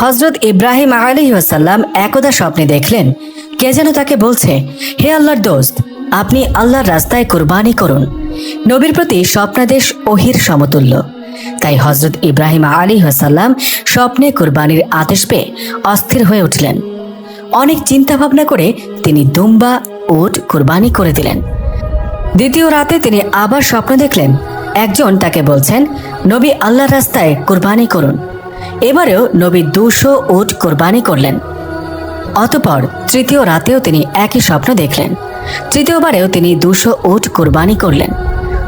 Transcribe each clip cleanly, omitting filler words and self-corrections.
হযরত ইব্রাহিম আলাইহিস সালাম একদা স্বপ্নে দেখলেন কে যেন তাকে বলছে, হে আল্লাহর দোস্ত, আপনি আল্লাহর রাস্তায় কুরবানি করুন। নবীর প্রতি স্বপ্নাদেশ ওহির সমতুল্য। তাই হযরত ইব্রাহিম আলাইহিস সালাম স্বপ্নে কুরবানির আদেশ পেয়ে অস্থির হয়ে উঠলেন। অনেক চিন্তা ভাবনা করে তিনি দুম্বা উট কুরবানি করে দিলেন। দ্বিতীয় রাতে তিনি আবার স্বপ্ন দেখলেন একজন তাকে বলছেন, নবী আল্লাহর রাস্তায় কুরবানি করুন। এবারেও নবী 200 উট কোরবানি করলেন। অতঃপর তৃতীয় রাতেও তিনি একই স্বপ্ন দেখলেন। তৃতীয়বারেও তিনি 200 উট কোরবানি করলেন।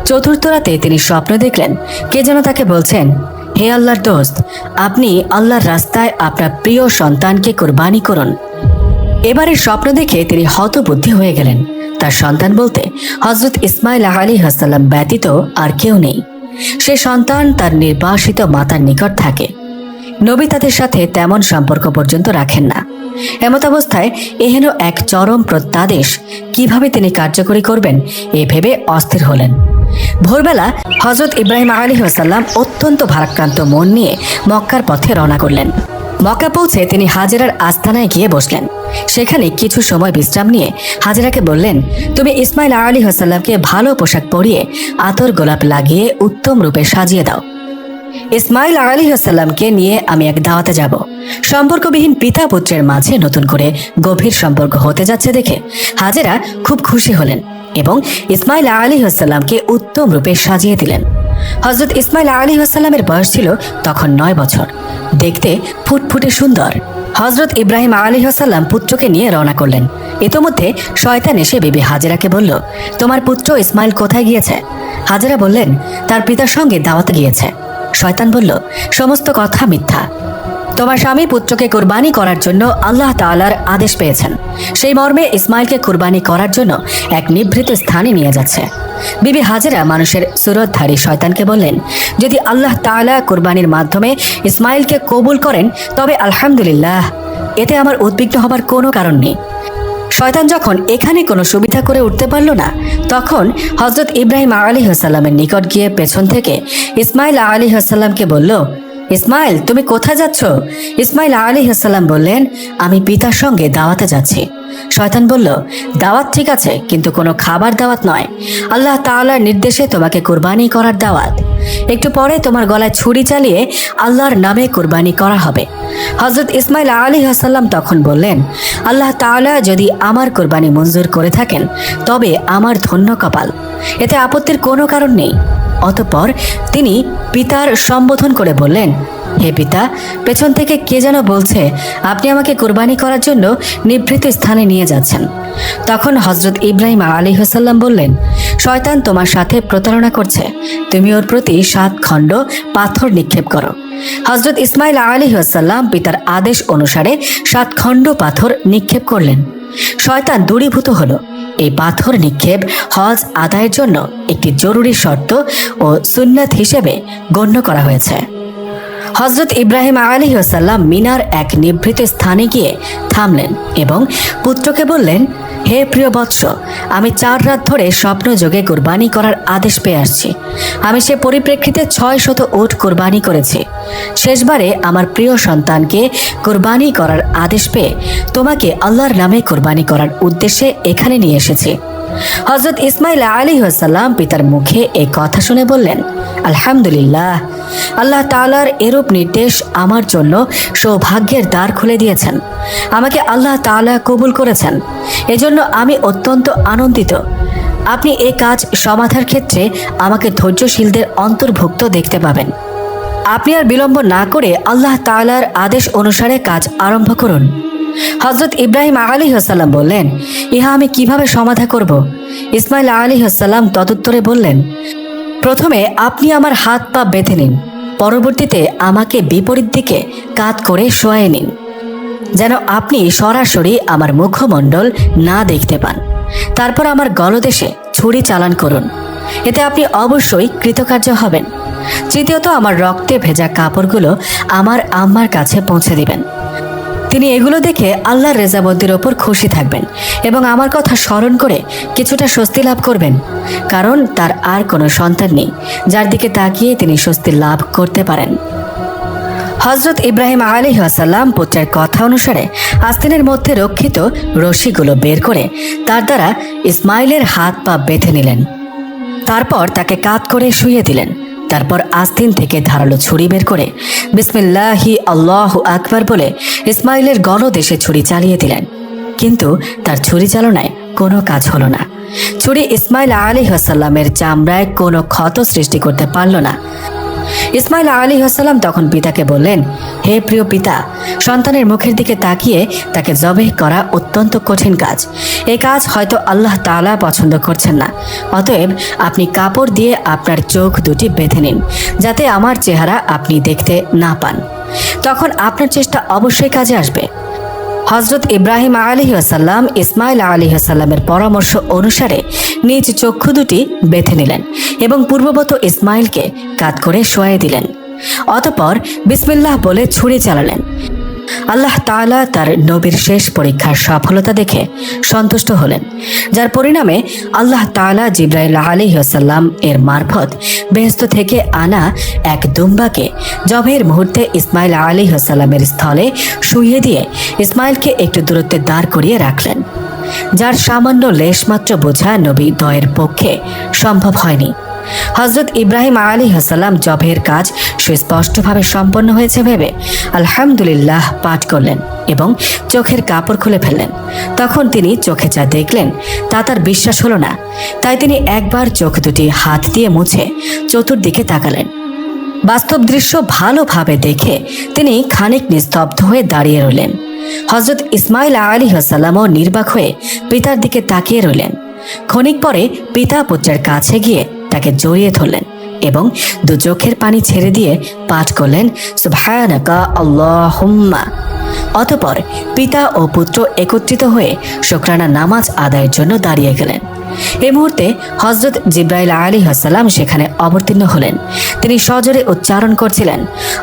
চতুর্থ রাতে তিনি স্বপ্ন দেখলেন কে যেন তাকে বলছেন, হে আল্লাহর দোস্ত, আপনি আল্লাহর রাস্তায় আপনার প্রিয় সন্তানকে কোরবানি করুন। এবারে স্বপ্ন দেখে তিনি হতবুদ্ধি হয়ে গেলেন। তার সন্তান বলতে হযরত ইসমাইল আলাইহিস সালাম ব্যতীত আর কেউ নেই। সে সন্তান তার নির্বাসিত মাতার নিকট থাকে। নবী তাদের সাথে তেমন সম্পর্ক পর্যন্ত রাখেন না। এমত অবস্থায় এহেন এক চরম প্রত্যাদেশ কিভাবে তিনি কার্যকরী করবেন এ ভেবে অস্থির হলেন। ভোরবেলা হযরত ইব্রাহিম আলাইহিস সালাম অত্যন্ত ভারাক্রান্ত মন নিয়ে মক্কার পথে রওনা করলেন। মক্কা পৌঁছে তিনি হাজেরার আস্তানায় গিয়ে বসলেন। সেখানে কিছু সময় বিশ্রাম নিয়ে হাজেরাকে বললেন, তুমি ইসমাইল আলাইহিস সালামকে ভালো পোশাক পরিয়ে আতর গোলাপ লাগিয়ে উত্তম রূপে সাজিয়ে দাও। ইসমাইল আলাইহিস সালামকে নিয়ে আমি এক দাওয়াতে যাব। সম্পর্কবিহীন পিতা পুত্রের মাঝে নতুন করে গভীর সম্পর্ক হতে যাচ্ছে দেখে হাজেরা খুব খুশি হলেন এবং ইসমাইল আলাইহিস সালামকে উত্তম রূপে সাজিয়ে দিলেন। হযরত ইসমাইল আলাইহিস সালামের বয়স ছিল তখন 9 বছর। দেখতে ফুটফুটে সুন্দর। হযরত ইব্রাহিম আলাইহিস সালাম পুত্রকে নিয়ে রওনা করলেন। ইতোমধ্যে শয়তান এসে বিবি হাজেরাকে বলল, তোমার পুত্র ইসমাইল কোথায় গিয়েছে? হাজেরা বললেন, তার পিতার সঙ্গে দাওয়াতে গিয়েছে। শয়তান বলল, সমস্ত কথা মিথ্যা। তোমার স্বামী পুত্রকে কুরবানি করার জন্য আল্লাহ তাআলার আদেশ পেয়েছেন। সেই মর্মে ইসমাইলকে কুরবানি করার জন্য এক নিভৃত স্থানে নিয়ে যাচ্ছে। বিবি হাজেরা মানুষের সুরতধারী শয়তানকে বললেন, যদি আল্লাহ তাআলা কুরবানির মাধ্যমে ইসমাইলকে কবুল করেন তবে আলহামদুলিল্লাহ, এতে আমার উদ্বিগ্ন হবার কোনো কারণ নেই। শয়তান যখন এখানে কোনো সুবিধা করে উঠতে পারল না, তখন হযরত ইব্রাহিম আলাইহিস সালামের নিকট গিয়ে পেছন থেকে ইসমাইল আলাইহিস সালামকে বলল, ইসমাইল, তুমি কোথায় যাচ্ছ? ইসমাইল আলাইহিস সালাম বললেন, আমি পিতার সঙ্গে দাওয়াতে যাচ্ছি। শয়তান বলল, দাওয়াত ঠিক আছে, কিন্তু কোনো খাবার দাওয়াত নয়। আল্লাহ তাআলার নির্দেশে তোমাকে কুরবানি করার দাওয়াত। একটু পরে তোমার গলায় ছুরি চালিয়ে আল্লাহর নামে কুরবানি করা হবে। হযরত ইসমাইল আলাইহিস সালাম তখন বললেন, আল্লাহ তাআলা যদি আমার কুরবানি মঞ্জুর করে থাকেন তবে আমার ধন্য কপাল, এতে আপত্তির কোনো কারণ নেই। অতঃপর তিনি পিতার সম্বোধন করে বললেন, হে পিতা, পেছন থেকে কে যেন বলছে আপনি আমাকে কুরবানি করার জন্য নিভৃত স্থানে নিয়ে যাচ্ছেন। তখন হযরত ইব্রাহিম আলাইহিস সালাম বললেন, শয়তান তোমার সাথে প্রতারণা করছে, তুমি ওর প্রতি 7 খণ্ড পাথর নিক্ষেপ করো। হযরত ইসমাইল আলাইহিস সালাম পিতার আদেশ অনুসারে 7 খণ্ড পাথর নিক্ষেপ করলেন। শয়তান দূরীভূত হলো। এই পাথর নিক্ষেপ হজ আদায়ের জন্য একটি জরুরি শর্ত ও সুন্নাত হিসেবে গণ্য করা হয়েছে। হযরত ইব্রাহিম আলাইহিস সালাম মিনার এক নিভৃত স্থানে গিয়ে থামলেন এবং পুত্রকে বললেন, হে প্রিয় বৎস, আমি 4 রাত ধরে স্বপ্নযোগে কুরবানি করার আদেশ পেয়ে আসছি। আমি সে পরিপ্রেক্ষিতে 600 উট কুরবানি করেছি। শেষবারে আমার প্রিয় সন্তানকে কুরবানি করার আদেশ পেয়ে তোমাকে আল্লাহর নামে কুরবানি করার উদ্দেশ্যে এখানে নিয়ে এসেছি। হযরত ইসমাইল আলাইহিস সালাম পিতার মুখে এই কথা শুনে বললেন, আলহামদুলিল্লাহ, আল্লাহ তাআলার এরূপ নির্দেশ আমার জন্য সৌভাগ্যের দ্বার খুলে দিয়েছেন। আমাকে আল্লাহ তাআলা কবুল করেছেন, এজন্য আমি অত্যন্ত আনন্দিত। আপনি এই কাজ সমাধার ক্ষেত্রে আমাকে ধৈর্যশীলদের অন্তর্ভুক্ত দেখতে পাবেন। আপনি আর বিলম্ব না করে আল্লাহ তাআলার আদেশ অনুসারে কাজ আরম্ভ করুন। হযরত ইব্রাহিম আলাইহিস সালাম বললেন, ইহা আমি কিভাবে সমাধা করব? ইসমাইল আলাইহিস সালাম তদুত্তরে বললেন, প্রথমে আপনি আমার হাত পা বেঁধে নিন, পরবর্তীতে আমাকে বিপরীত দিকে কাত করে শোয়ায়ে নিন, যেন আপনি সরাসরি আমার মুখমণ্ডল না দেখতে পান। তারপর আমার গলদেশে ছুরি চালান করুন, এতে আপনি অবশ্যই কৃতকার্য হবেন। তৃতীয়ত, আমার রক্তে ভেজা কাপড়গুলো আমার আম্মার কাছে পৌঁছে দিবেন। তিনি এগুলো দেখে আল্লাহর রেজামন্দির ওপর খুশি থাকবেন এবং আমার কথা স্মরণ করে কিছুটা স্বস্তি লাভ করবেন, কারণ তার আর কোনো সন্তান নেই যার দিকে তাকিয়ে তিনি স্বস্তি লাভ করতে পারেন। হযরত ইব্রাহিম আলাইহিস সালাম পুত্রের কথা অনুসারে আস্তিনের মধ্যে রক্ষিত রশিগুলো বের করে তার দ্বারা ইসমাইলের হাত পা বেঁধে নিলেন। তারপর তাকে কাত করে শুইয়ে দিলেন। তারপর আস্তিন থেকে ধারালো ছুরি বের করে বিসমিল্লাহি আল্লাহু আকবার বলে ইসমাইলের গলদেশে ছুরি চালিয়ে দিলেন। কিন্তু তার ছুরি চালনায় কোনো কাজ হলো না। ছুরি ইসমাইল আলাইহিস সালামের চামড়ায় কোনো ক্ষত সৃষ্টি করতে পারল না। ইসমাইল আলাইহিস সালাম তখন পিতাকে বললেন, হে প্রিয় পিতা, সন্তানের মুখের দিকে তাকিয়ে তাকে জবেহ করা অত্যন্ত কঠিন কাজ। এই কাজ হয়তো আল্লাহ তাআলা পছন্দ করছেন না। অতএব আপনি কাপড় দিয়ে আপনার চোখ দুটি বেঁধে নিন, যাতে আমার চেহারা আপনি দেখতে না পান। তখন আপনার চেষ্টা অবশ্যই কাজে আসবে। হযরত ইব্রাহিম আলাইহিস সালাম ইসমাইল আলাইহিস সালামের পরামর্শ অনুসারে নিজ চক্ষু দুটি বেঁধে নিলেন এবং পূর্ববৎ ইসমাইলকে কাত করে শোয়াই দিলেন। অতঃপর বিসমিল্লাহ বলে ছুরি চালালেন। আল্লাহ তাআলা তার নবীর শেষ পরীক্ষার সফলতা দেখে সন্তুষ্ট হলেন, যার পরিণামে আল্লাহ তাআলা জিবরাইল আলাইহিস সালাম এর মারফত বেহেশত থেকে আনা এক দুম্বাকে জবের মুহূর্তে ইসমাইল আলাইহিস সালামের স্থলে শুইয়ে দিয়ে ইসমাইলকে একটু দূরত্বে দাঁড় করিয়ে রাখলেন, যার সামান্য লেশমাত্র বোঝা নবী দ্বয়ের পক্ষে সম্ভব হয়নি। হযরত ইব্রাহিম আলাইহিস সালাম জবের কাজ সুস্পষ্টভাবে সম্পন্ন হয়েছে ভেবে আলহামদুলিল্লাহ পাঠ করলেন এবং চোখের কাপড় খুলে ফেললেন। তখন তিনি চোখে যা দেখলেন তা তার বিশ্বাস হলো না। তাই তিনি একবার চোখ দুটি হাত দিয়ে মুছে চতুর্দিকে তাকালেন। বাস্তব দৃশ্য ভালোভাবে দেখে তিনি খানিক নিস্তব্ধ হয়ে দাঁড়িয়ে রইলেন। হযরত ইসমাইল আলাইহিস সালামও নির্বাক হয়ে পিতার দিকে তাকিয়ে রইলেন। ক্ষণিক পরে পিতা পুত্রের কাছে গিয়ে তাকে জড়িয়ে ধরলেন এবং দু চোখের পানি ছেড়ে দিয়ে পাঠ করলেন সুবহানাকা আল্লাহুম্মা। অতঃপর পিতা ও পুত্র একত্রিত হয়ে শুকরানা নামাজ আদায়ের জন্য দাঁড়িয়ে গেলেন। এই মুহূর্তে হযরত জিবরাইল আলাইহিস সালাম সেখানে অবতীর্ণ হলেন। তিনি সজোরে উচ্চারণ করছিলেন,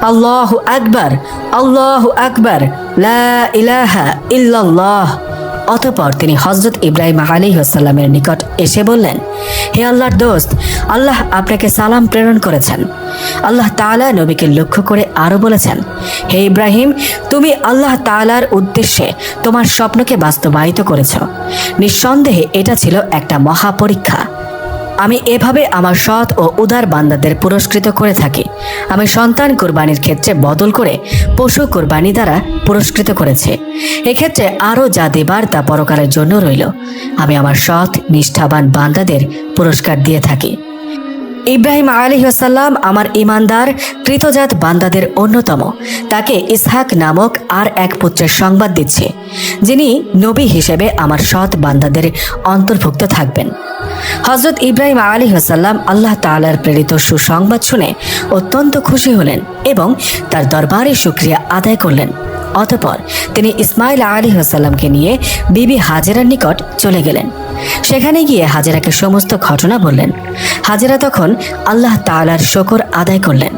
আল্লাহু আকবার, আল্লাহু আকবার, লা ইলাহা ইল্লাল্লাহ। অতঃপর তিনি হযরত ইব্রাহিম আলাইহিস সালামের নিকট এসে বললেন, হে আল্লাহর দোস্ত, আল্লাহ আপনাকে সালাম প্রেরণ করেছেন। আল্লাহ তাআলা নবীকে লক্ষ্য করে আরো বলেছেন, হে ইব্রাহিম, তুমি আল্লাহ তাআলার উদ্দেশ্যে তোমার স্বপ্নকে বাস্তবায়িত করেছ। নিঃসন্দেহে এটা ছিল একটা মহা পরীক্ষা। আমি এভাবে আমার সৎ ও উদার বান্দাদের পুরস্কৃত করে থাকি। আমি সন্তান কুরবানির ক্ষেত্রে বদল করে পশু কুরবানি দ্বারা পুরস্কৃত করেছি। এক্ষেত্রে আরও যা দেবার তা পরকালের জন্য রইল। আমি আমার সৎ নিষ্ঠাবান বান্দাদের পুরস্কার দিয়ে থাকি। ইব্রাহিম আলাইহিস সালাম আমার ঈমানদার কৃতজাত বান্দাদের অন্যতম। তাকে ইসহাক নামক আর এক পুত্রের সংবাদ দিচ্ছে, যিনি নবী হিসেবে আমার সৎ বান্দাদের অন্তর্ভুক্ত থাকবেন। হযরত ইব্রাহিম আলাইহিস সালাম আল্লাহ তাআলার প্রেরিত সুসংবাদ শুনে অত্যন্ত খুশি হলেন এবং তার দরবারে শুকরিয়া আদায় করলেন। অতঃপর তিনি ইসমাইল আলাইহিস সালামকে নিয়ে বিবি হাজেরার নিকট চলে গেলেন। সেখানে গিয়ে হাজেরাকে সমস্ত ঘটনা বললেন। হাজেরা তখন আল্লাহ তাআলার শুকর আদায় করলেন।